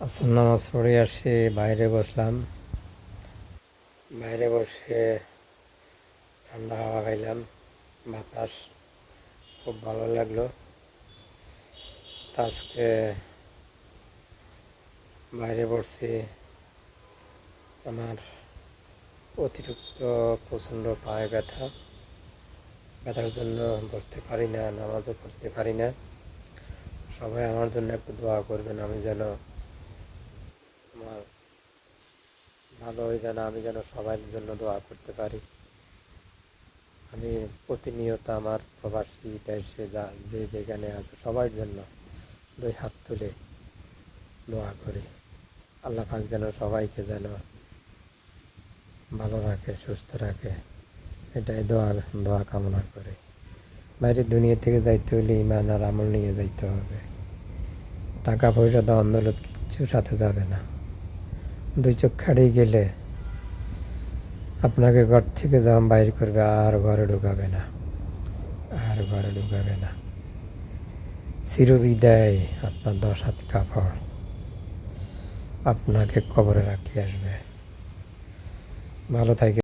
আসর নামাজ পড়ে আসি, বাইরে বসলাম। বাইরে বসে ঠান্ডা হাওয়া খাইলাম, বাতাস খুব ভালো লাগলো। তা আজকে বাইরে বসছি, আমার অতিরিক্ত প্রচণ্ড পায়ে ব্যথার জন্য বসতে পারি না, নামাজও পড়তে পারি না। সবাই আমার জন্য একটু দোয়া করবেন, আমি যেন আমার ভালো হয়ে যেন আমি যেন সবার জন্য দোয়া করতে পারি। আমি প্রতিনিয়ত আমার প্রবাসী দেশে যে যেখানে আছে সবার জন্য দুই হাত তুলে দোয়া করি। আল্লাহ পাক যেন সবাইকে যেন ভালো রাখে, সুস্থ রাখে, এটাই দোয়া কামনা করে। বাইরের দুনিয়া থেকে যাইতে হলে ইমান আর আমল নিয়ে যাইতে হবে। টাকা পয়সা দান দৌলত কিচ্ছু সাথে যাবে না। দুই চোখ খাড়িয়ে গেলে আপনাকে ঘর থেকে যখন বাইর করবে আর ঘরে ঢুকাবে না। চিরবিদায় আপনার 10 হাত কাপড় আপনাকে কবরে রাখিয়ে আসবে। ভালো থাকে।